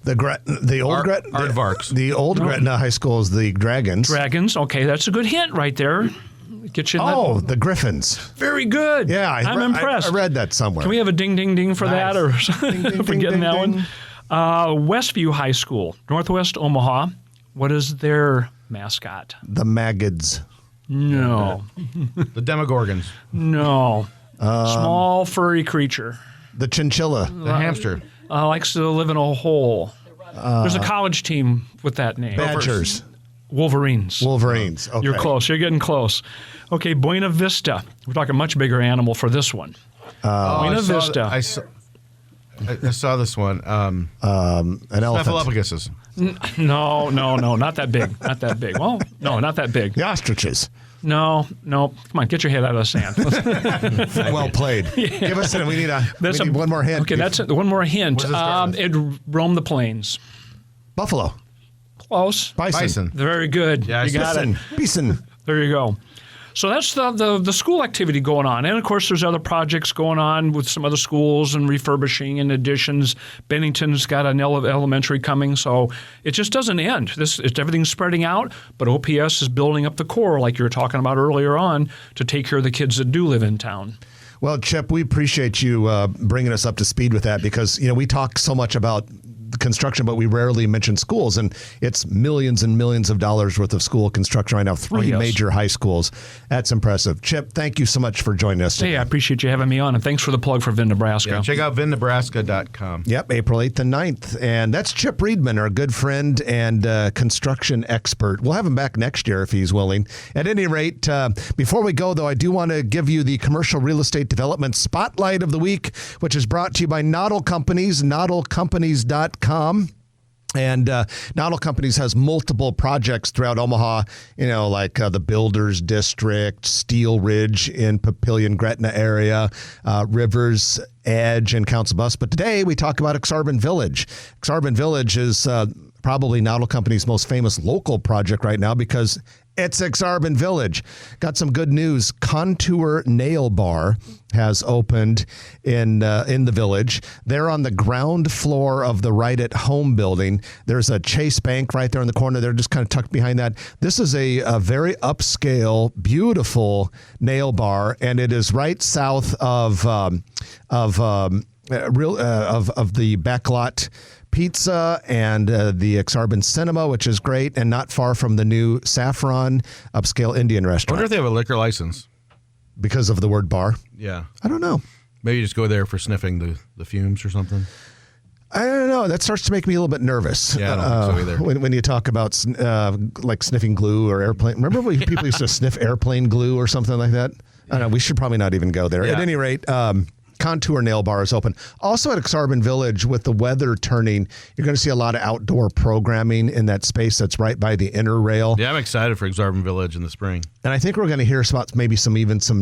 B: The old
E: Aardvarks.
B: The old Gretna High School is the Dragons.
H: Dragons. Okay, that's a good hint right there. Get you in that.
B: The Griffins.
H: Very good.
B: Yeah,
H: I'm impressed.
B: I read that somewhere.
H: Can we have a ding, ding, ding for that, or for getting that one? Westview High School, Northwest Omaha. What is their mascot?
B: The Maggots.
H: No.
E: The Demogorgons.
H: No. Small furry creature.
B: The Chinchilla.
E: The hamster.
H: Likes to live in a hole. There's a college team with that name.
B: Badgers.
H: Wolverines.
B: Okay.
H: You're close. You're getting close. Okay, Buena Vista. We're talking much bigger animal for this one. Buena Vista.
E: I saw this one.
B: An elephant.
E: Cephalopaguses.
H: No, not that big. Not that big. Well, no, not that big.
A: The ostriches.
H: No. Come on, get your head out of the sand.
A: Well played. Give us we need one more hint.
H: Okay, that's one more hint.
E: What does it start with?
H: It roamed the plains.
A: Buffalo.
H: Close.
A: Bison.
H: Very good.
E: Yeah,
H: you got it.
A: Bison.
H: There you go. So that's the school activity going on. And, of course, there's other projects going on with some other schools and refurbishing and additions. Bennington's got an elementary coming, so it just doesn't end. Everything's spreading out, but OPS is building up the core, like you were talking about earlier on, to take care of the kids that do live in town.
A: Well, Chip, we appreciate you bringing us up to speed with that because, we talk so much about construction, but we rarely mention schools, and it's millions and millions of dollars worth of school construction right now. 3 major high schools. That's impressive. Chip, thank you so much for joining us today.
H: Hey, I appreciate you having me on, and thanks for the plug for VinNebraska.
E: Yeah, check out VinNebraska.com.
A: Yep, April 8th and 9th. And that's Chip Riedman, our good friend and construction expert. We'll have him back next year if he's willing. At any rate, before we go, though, I do want to give you the Commercial Real Estate Development Spotlight of the Week, which is brought to you by Noddle Companies, noddlecompanies.com. And Noddle Companies has multiple projects throughout Omaha, like the Builders District, Steel Ridge in Papillion, Gretna area, Rivers Edge, and Council Bluffs. But today we talk about Exarban Village. Exarban Village is probably Noddle Company's most famous local project right now because it's Exarban Village. Got some good news. Contour Nail Bar has opened in the village. They're on the ground floor of the Right at Home building. There's a Chase Bank right there in the corner. They're just kind of tucked behind that. This is a very upscale, beautiful nail bar, and it is right south of the Backlot Pizza and the Exarban Cinema, which is great, and not far from the new Saffron upscale Indian
E: I
A: restaurant.
E: wonder if they have a liquor license.
A: Because of the word bar?
E: Yeah.
A: I don't know.
E: Maybe you just go there for sniffing the fumes or something.
A: I don't know. That starts to make me a little bit nervous.
E: Yeah, I don't think so either.
A: When you talk about like sniffing glue or airplane. Remember when people used to sniff airplane glue or something like that? I don't know. We should probably not even go there.
E: Yeah.
A: At any rate, Contour Nail Bar is open. Also at Exarban Village, with the weather turning, you're going to see a lot of outdoor programming in that space that's right by the inner rail.
E: Yeah, I'm excited for Exarban Village in the spring.
A: And I think we're going to hear about maybe some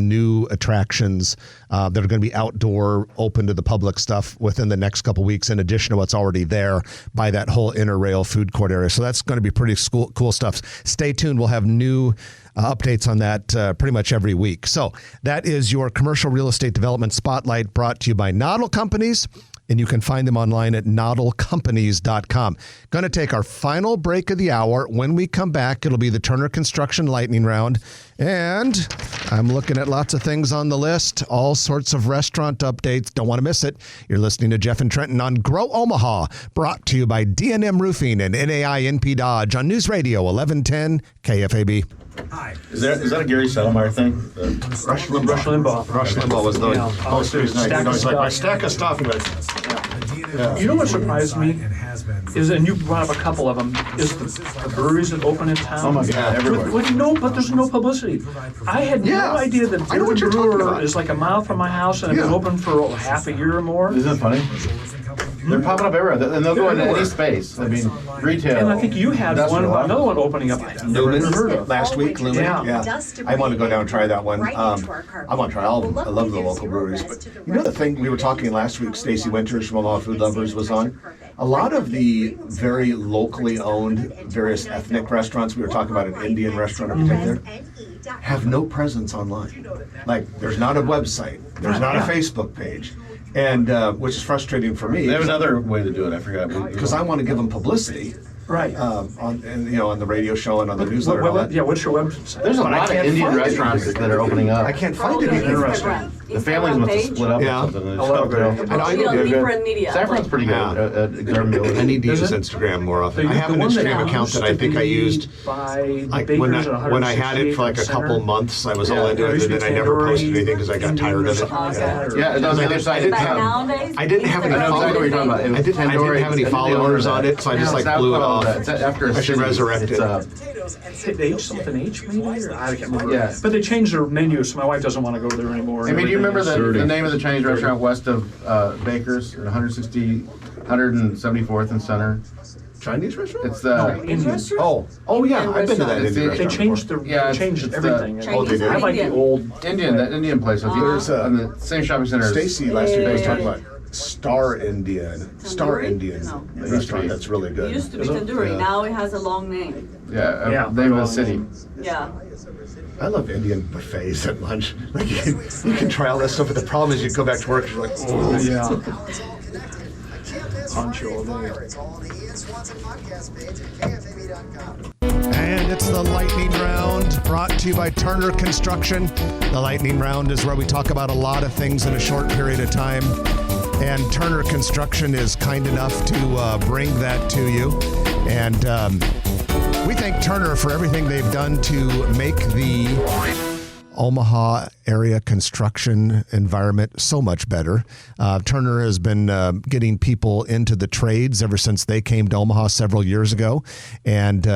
A: new attractions that are going to be outdoor, open to the public stuff within the next couple weeks, in addition to what's already there by that whole inner rail food court area. So that's going to be pretty cool stuff. Stay tuned. We'll have new updates on that pretty much every week. So that is your Commercial Real Estate Development Spotlight, brought to you by Noddle Companies, and you can find them online at noddlecompanies.com. Going to take our final break of the hour. When we come back, it'll be the Turner Construction Lightning Round, and I'm looking at lots of things on the list, all sorts of restaurant updates. Don't want to miss it. You're listening to Jeff and Trenton on Grow Omaha, brought to you by D&M Roofing and NAI NP Dodge on News Radio 1110 KFAB.
G: Hi. Is that a Gary Settlemyre thing?
F: Rush Limbaugh.
B: Rush Limbaugh was the most recent.
F: Stack of
B: Like my
F: stuff.
B: stack of stuff.
F: You know what surprised me is, and you brought up a couple of them, is the breweries that open in town.
G: Oh my God, everywhere.
F: But there's no publicity. I had no idea that
B: I know what
F: Bourbon
B: you're talking
F: Brewer
B: about.
F: is like a mile from my house and it's been open for half a year or more.
G: Isn't it funny? They're popping up everywhere, and they'll go into any space. I mean, retail.
F: And I think you had another one opening up. I've never heard of.
B: Last week, Lumen.
F: Yeah.
B: I want to go down and try that one. I want to try all of them. I love the local breweries. But you know the thing we were talking last week, Stacy Winters from Omaha Food Lovers was on? A lot of the very locally owned various ethnic restaurants, we were talking about an Indian restaurant in particular, have no presence online. Like, there's not a website. There's not a Facebook page. And which is frustrating for me.
G: They have another way to do it. I forgot.
B: Because I want to give them publicity.
F: Right.
B: On the radio show and on the newsletter. and all that.
F: Yeah, what's your website?
G: There's a
B: But I
G: lot of
B: can't
G: Indian
B: find
G: restaurants
B: anything.
G: that are opening up.
B: I can't find anything.
F: Interesting.
G: The families must have split up
B: Yeah.
G: or something.
B: I love it. And I
D: Deeper
B: do.
D: in media.
G: Saffron's pretty good
B: Yeah.
G: at Exarban Village.
B: I need to
F: Is
B: use
F: it?
B: Instagram more often. I
F: The
B: have an
F: one
B: Instagram account
F: used
B: that I
F: to
B: think I
F: be
B: used
F: by
B: like
F: the
B: when
F: bakers at
B: I had it for like a
F: 168th
B: couple
F: Center.
B: months. I was all
G: Yeah.
B: into
F: There
B: it,
F: used
B: and
F: to
B: then
F: be
B: I never posted
F: Tandoori
B: anything because I got
F: Indian
B: tired
F: or
B: of it.
F: something like that, or-
G: Yeah, it was the other side.
B: I didn't
D: But
B: have-
D: nowadays,
B: I didn't have any
G: I know exactly what you're talking about. It was
B: I didn't have any
G: Tandoori.
B: followers on it, so I just like
G: It's
B: blew it
G: now
B: off.
G: called, after a
B: I should
G: city.
B: resurrect
G: It's,
B: it.
F: H something H maybe, or I can't remember.
G: Yeah.
F: But they changed their menu, so my wife doesn't want to go there anymore.
G: I mean, do you remember
F: Everything
G: the
F: is-
G: name of the Chinese restaurant west of Baker's at 174th and Center?
B: Chinese restaurant?
G: It's the
F: Indian.
B: Oh yeah, I've been to that
G: It's
B: Indian
G: the-
F: They
B: restaurant.
F: changed
G: it's
F: everything.
G: the-
B: Oh, they did?
F: I like the
D: Indian.
F: old.
G: that Indian place.
B: There's a-
G: on the same shopping center. as-
B: Stacy last week was
D: Yeah.
B: talking about Star Indian
D: No.
B: restaurant that's really
D: It
B: good.
D: used to be tandoori. Now it has a long name.
G: Yeah, name of the city.
D: Yeah.
B: I love Indian buffets at lunch. Like you can try all that stuff, but the problem is you go back to work, you're like, oh.
F: Yeah. Poncho all day.
A: And it's the lightning round brought to you by Turner Construction. The lightning round is where we talk about a lot of things in a short period of time. And Turner Construction is kind enough to bring that to you. And we thank Turner for everything they've done to make the Omaha area construction environment so much better. Turner has been getting people into the trades ever since they came to Omaha several years ago, and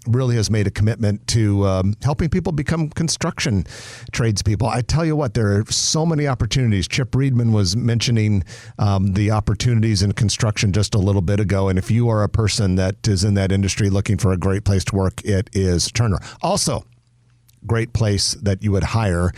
A: really has made a commitment to helping people become construction tradespeople. I tell you what, there are so many opportunities. Chip Riedman was mentioning the opportunities in construction just a little bit ago, and if you are a person that is in that industry looking for a great place to work, it is Turner. Also, great place that you would hire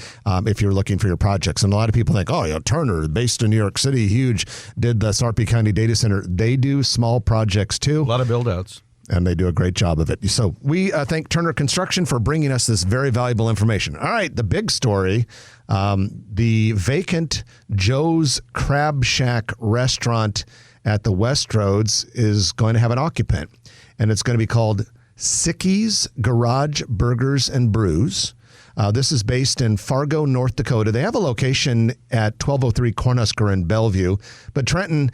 A: if you're looking for your projects. And a lot of people think, oh, Turner, based in New York City, huge, did the Sarpy County Data Center. They do small projects too.
E: A lot of build-outs.
A: And they do a great job of it. So we thank Turner Construction for bringing us this very valuable information. All right, the big story, the vacant Joe's Crab Shack restaurant at the Westroads is going to have an occupant. And it's going to be called Sicky's Garage Burgers and Brews. This is based in Fargo, North Dakota. They have a location at 1203 Cornhusker in Bellevue. But Trenton,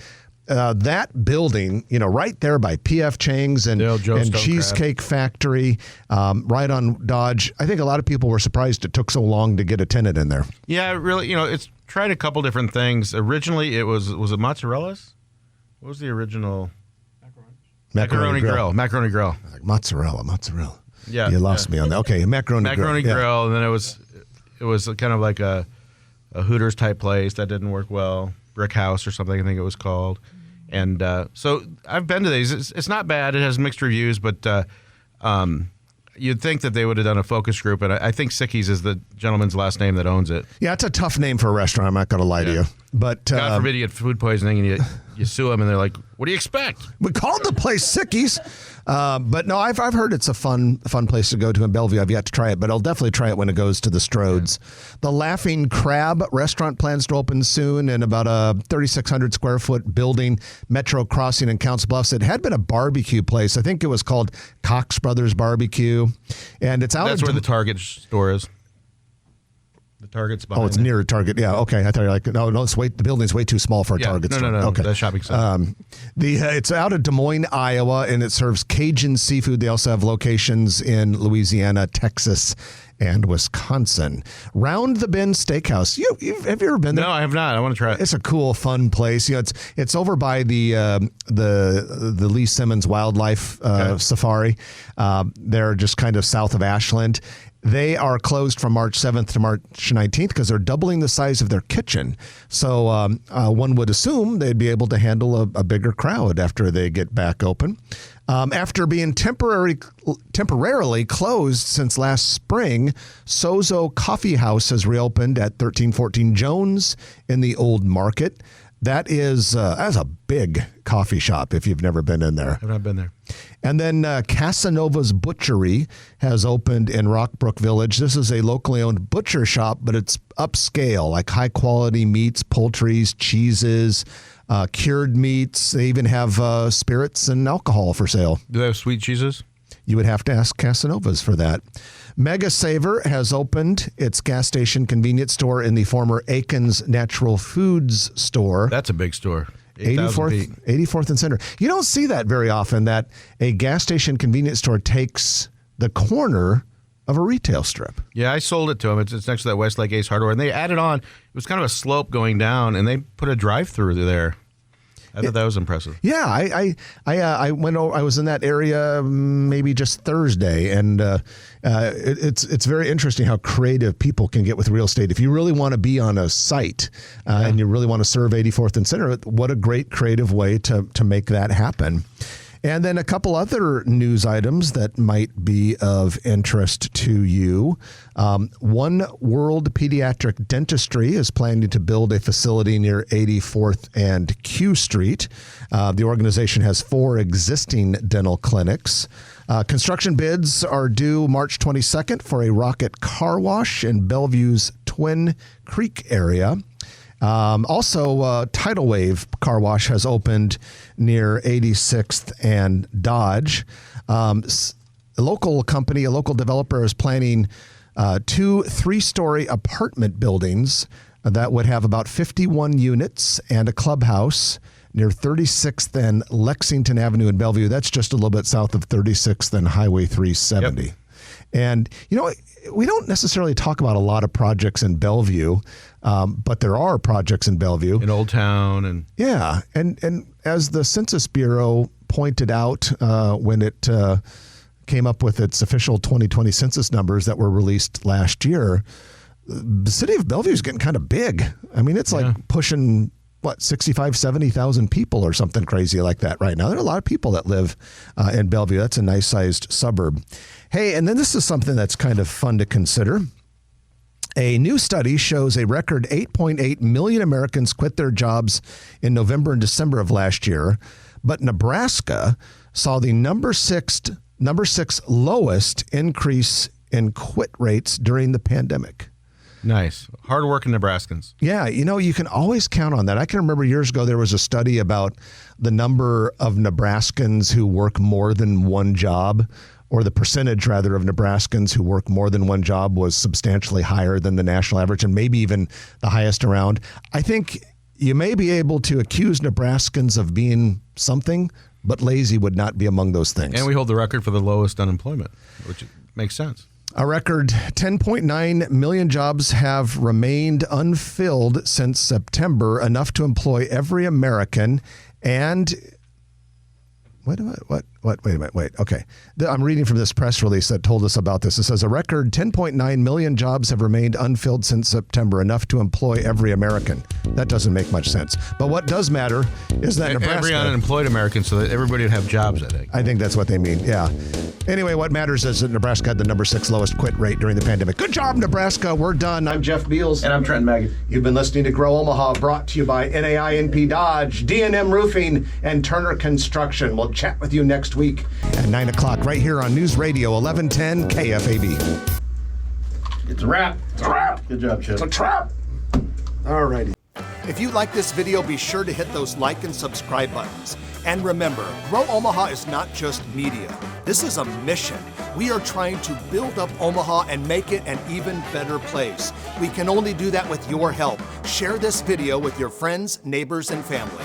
A: that building, right there by P.F. Chang's and Cheesecake Factory, right on Dodge. I think a lot of people were surprised it took so long to get a tenant in there.
E: Yeah, really, it's tried a couple different things. Originally, was it mozzarella's? What was the original? Macaroni Grill. Macaroni Grill.
A: Like mozzarella.
E: Yeah.
A: You lost me on that. Okay, Macaroni Grill.
E: Grill, and then it was kind of like a Hooters type place that didn't work well. Brick House or something, I think it was called. And so I've been to these. It's not bad. It has mixed reviews, but you'd think that they would have done a focus group, and I think Sicky's is the gentleman's last name that owns it.
A: Yeah, it's a tough name for a restaurant. I'm not going to lie to you. But
E: God forbid you get food poisoning and you sue them, and they're like, "What do you expect?"
A: We called the place Sicky's, but no, I've heard it's a fun place to go to in Bellevue. I've yet to try it, but I'll definitely try it when it goes to the Strodes. Yeah. The Laughing Crab restaurant plans to open soon in about a 3,600 square foot building, Metro Crossing in Council Bluffs. It had been a barbecue place. I think it was called Cox Brothers Barbecue, and it's out.
E: That's where the Target store is. The Target's behind.
A: Oh, it's near Target. Yeah, okay. I thought you were like, no, the building's way too small for a Target store.
E: No.
A: Okay.
E: The shopping center.
A: It's out of Des Moines, Iowa, and it serves Cajun seafood. They also have locations in Louisiana, Texas, and Wisconsin. Round the Bend Steakhouse. Have you ever been there?
E: No, I have not. I want to try it.
A: It's a cool, fun place. It's over by the Lee Simmons Wildlife Safari. They're just kind of south of Ashland. They are closed from March 7th to March 19th because they're doubling the size of their kitchen. So one would assume they'd be able to handle a bigger crowd after they get back open. After being temporarily closed since last spring, Sozo Coffee House has reopened at 1314 Jones in the Old Market. That's a big coffee shop if you've never been in there.
E: I've not been there.
A: And then Casanova's Butchery has opened in Rockbrook Village. This is a locally owned butcher shop, but it's upscale, like high-quality meats, poultries, cheeses, cured meats. They even have spirits and alcohol for sale.
E: Do they have sweet cheeses?
A: You would have to ask Casanova's for that. Mega Saver has opened its gas station convenience store in the former Aiken's Natural Foods store.
E: That's a big store.
A: 84th and Center. You don't see that very often, that a gas station convenience store takes the corner of a retail strip.
E: Yeah, I sold it to them. It's next to that Westlake Ace Hardware. And they added on, it was kind of a slope going down, and they put a drive-through there. I thought that was impressive.
A: Yeah, I went. I was in that area maybe just Thursday, and it's very interesting how creative people can get with real estate. If you really want to be on a site and you really want to serve 84th and Center, what a great creative way to make that happen. And then a couple other news items that might be of interest to you. One World Pediatric Dentistry is planning to build a facility near 84th and Q Street. The organization has 4 existing dental clinics. Construction bids are due March 22nd for a Rocket car wash in Bellevue's Twin Creek area. Also, Tidal Wave car wash has opened near 86th and Dodge. A local company, a local developer is planning 2 3-story apartment buildings that would have about 51 units and a clubhouse near 36th and Lexington Avenue in Bellevue. That's just a little bit south of 36th and Highway 370. Yep. And, we don't necessarily talk about a lot of projects in Bellevue, but there are projects in Bellevue.
E: In Old Town. And
A: yeah. And as the Census Bureau pointed out when it came up with its official 2020 census numbers that were released last year, the city of Bellevue is getting kind of big. I mean, it's like pushing 65, 70,000 people or something crazy like that right now. There are a lot of people that live in Bellevue. That's a nice sized suburb. Hey, and then this is something that's kind of fun to consider. A new study shows a record 8.8 million Americans quit their jobs in November and December of last year, but Nebraska saw the number six lowest increase in quit rates during the pandemic.
E: Nice. Hardworking Nebraskans.
A: Yeah, you can always count on that. I can remember years ago there was a study about the number of Nebraskans who work more than one job, or the percentage, rather, of Nebraskans who work more than one job was substantially higher than the national average, and maybe even the highest around. I think you may be able to accuse Nebraskans of being something, but lazy would not be among those things.
E: And we hold the record for the lowest unemployment, which makes sense.
A: A record 10.9 million jobs have remained unfilled since September, enough to employ every American. And wait a minute. Okay. I'm reading from this press release that told us about this. It says a record 10.9 million jobs have remained unfilled since September, enough to employ every American. That doesn't make much sense. But what does matter is that Nebraska...
E: Every unemployed American, so that everybody would have jobs, I think.
A: I think that's what they mean, yeah. Anyway, what matters is that Nebraska had the number 6 lowest quit rate during the pandemic. Good job, Nebraska. We're done. I'm Jeff Beals.
G: And I'm Trenton Magid.
A: You've been listening to Grow Omaha, brought to you by NAINP Dodge, D&M Roofing, and Turner Construction. We'll chat with you next week at 9 o'clock right here on News Radio 1110 KFAB.
G: It's a wrap. It's a wrap. Good job, Chip.
A: It's a trap. All righty. If you like this video, be sure to hit those like and subscribe buttons. And remember, Grow Omaha is not just media. This is a mission. We are trying to build up Omaha and make it an even better place. We can only do that with your help. Share this video with your friends, neighbors, and family.